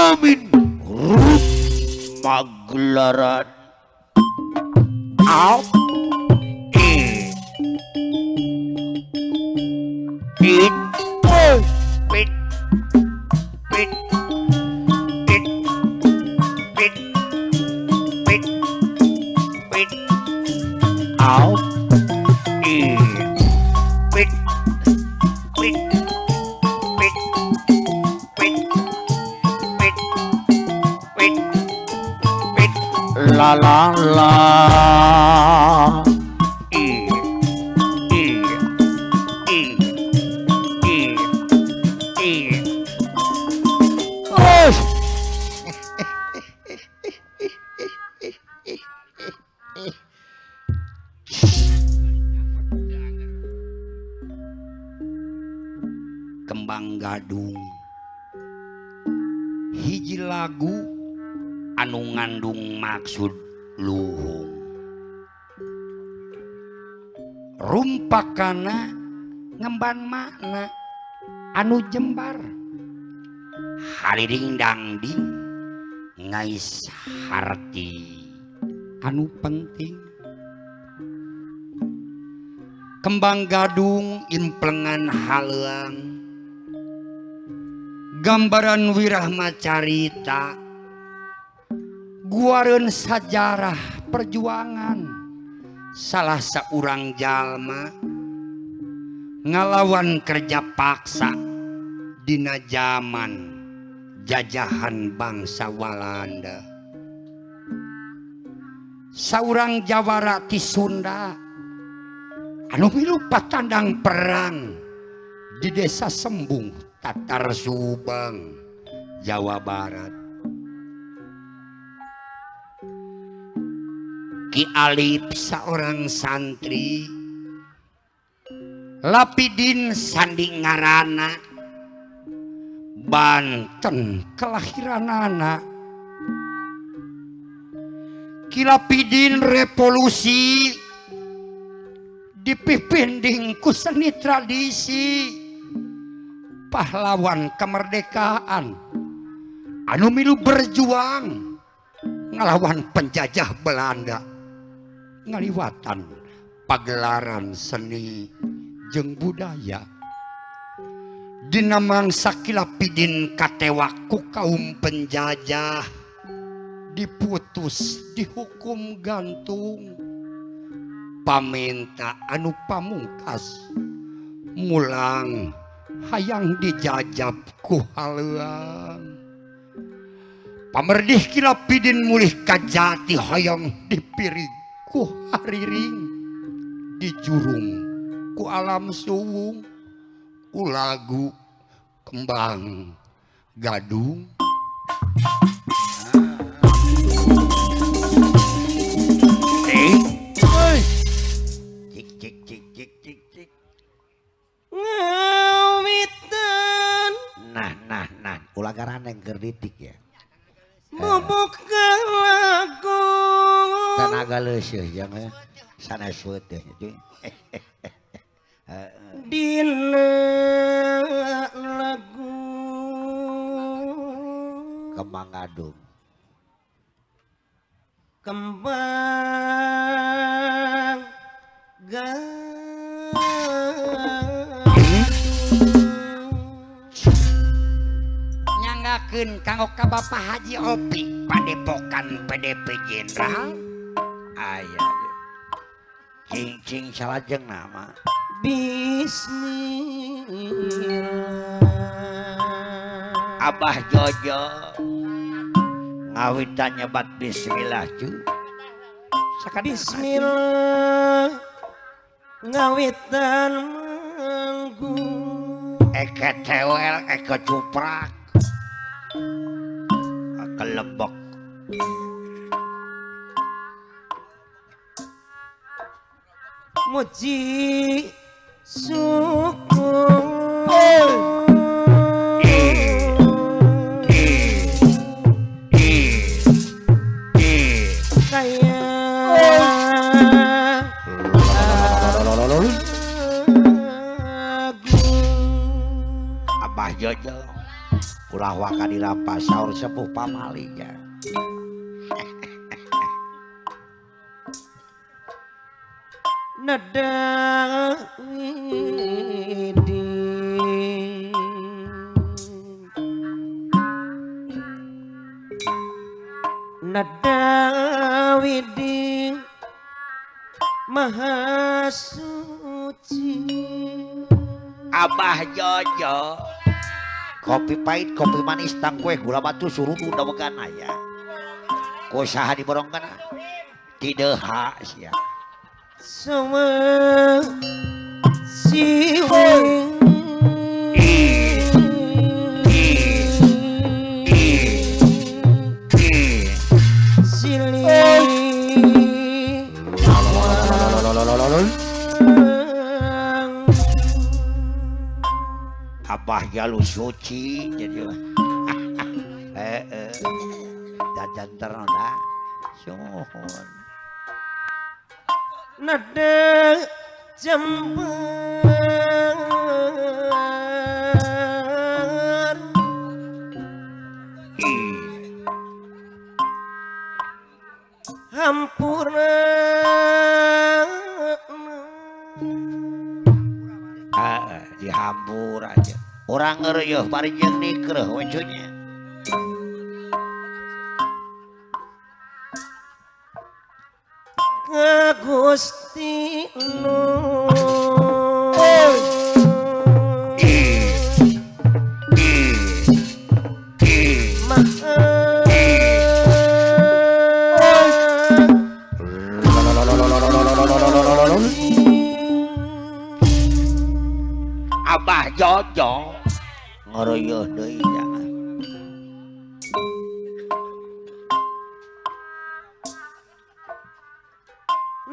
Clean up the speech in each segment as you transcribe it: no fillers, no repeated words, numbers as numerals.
amin magelaran au it pit pit pit pit pit pit au it pit pit pit pit pit pit pit la la la Kembang Gadung hiji lagu anu ngandung maksud luhung rumpakana ngemban makna anu jembar hariring dangding ngais harti anu penting Kembang Gadung implengan haleang gambaran wirah macarita guareun sajarah perjuangan salah saurang jalma ngalawan kerja paksa dina zaman jajahan bangsa Walanda saurang jawara ti Sunda anu milu patandang perang di desa Sembung Tatar Subang, Jawa Barat. Ki Alip seorang santri, Lapidin sandi ngarana, Banten kelahiranana. Ki Lapidin revolusi dipimpin ku seni tradisi. Pahlawan kemerdekaan anu milu berjuang ngelawan penjajah Belanda ngaliwatan pagelaran seni jeung budaya dina mangsa Ki Lapidin katewa ku kaum penjajah diputus dihukum gantung paminta anu pamungkas mulang hayang dijajab ku haleang pamerdih Ki Lapidin mulih kajati hayang dipirig ku hariring dijurung ku alam suwung ku lagu Kembang Gadung ulagaran yang gerditik ya membuka lagu tenaga leuseum jangan sana suet ya dina lagu Kembang Gadung Kembang Gadung kanggo ka Bapak Haji Opi padepokan PDP Jenderal aya cing salajeng nama Bismillah Abah Jojo ngawitan nyebat bismillah cu Bismillah ngawitan manggu eke tewel eke cuprak kelebok muji syukur Abah Jojo ulah sawah ka dirampas saur sepuh pamalinya. Nada widi Nada widi maha suci Abah Jojo kopi pahit kopi manis tang kue gula batu suruh udah began aya ku saha diborong kana tideha sia sama siwa Abah jalu suci jadi jajan ternoda suhun nada jembar hampura dihambur aja orang ngereuh bari jeung nikreuh wajunya ka Gusti Nur Abah Jojo ngereuh deui jangan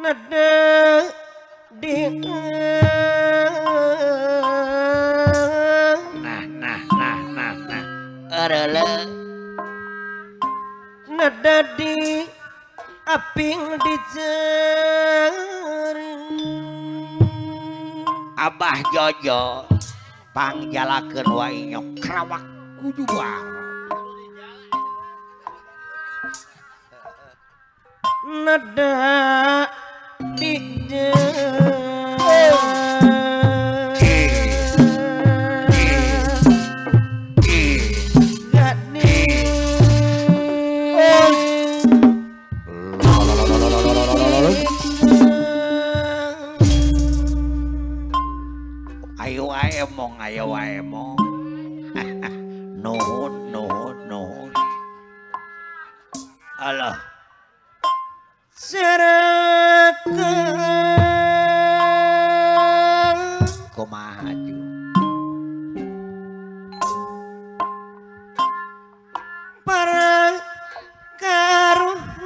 nada di nah ereule nada di aping di jari Abah Jojo pangjalakeun wae nyok krawak kudu nada di ayo wae mong nuhun Allah serahkan kumaha ju para karuhun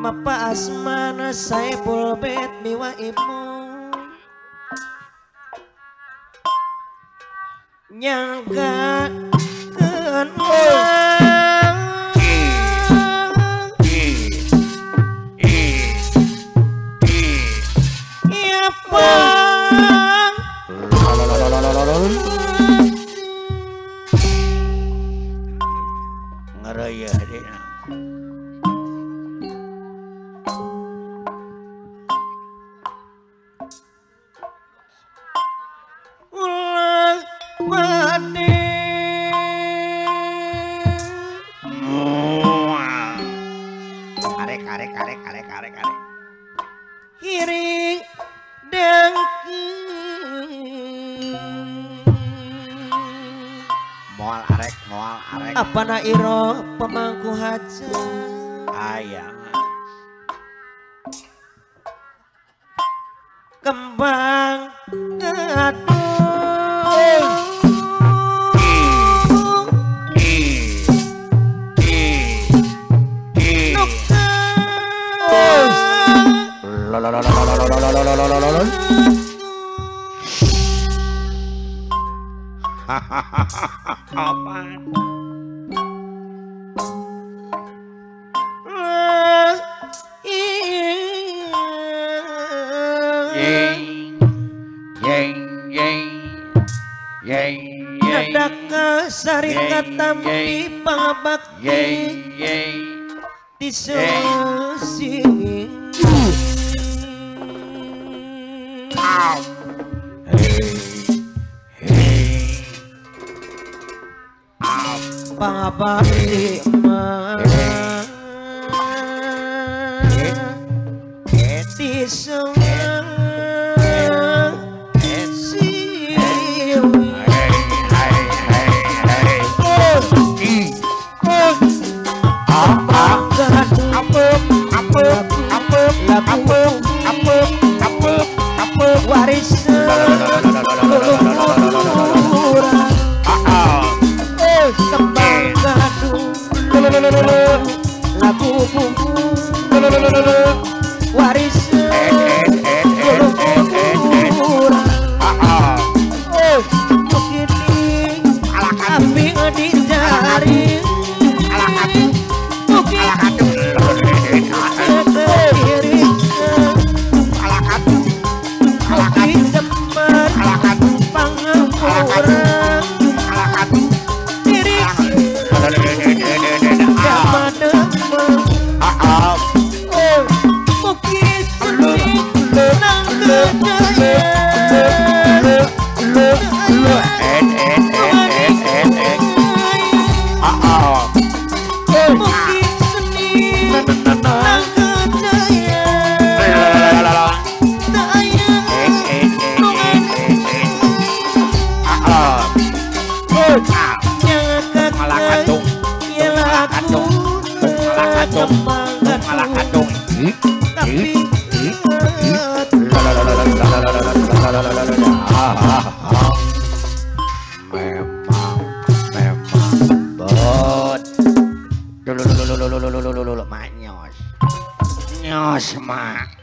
mapa asmana saipul bet miwa ibu nyangka iya pang ngereueuh deui ulah bade arek hiring dengki moal arek apana iro pemangku haja ayang kembang aduh nadaka sari katampi pangabakti disosing pangabakti Nyos mak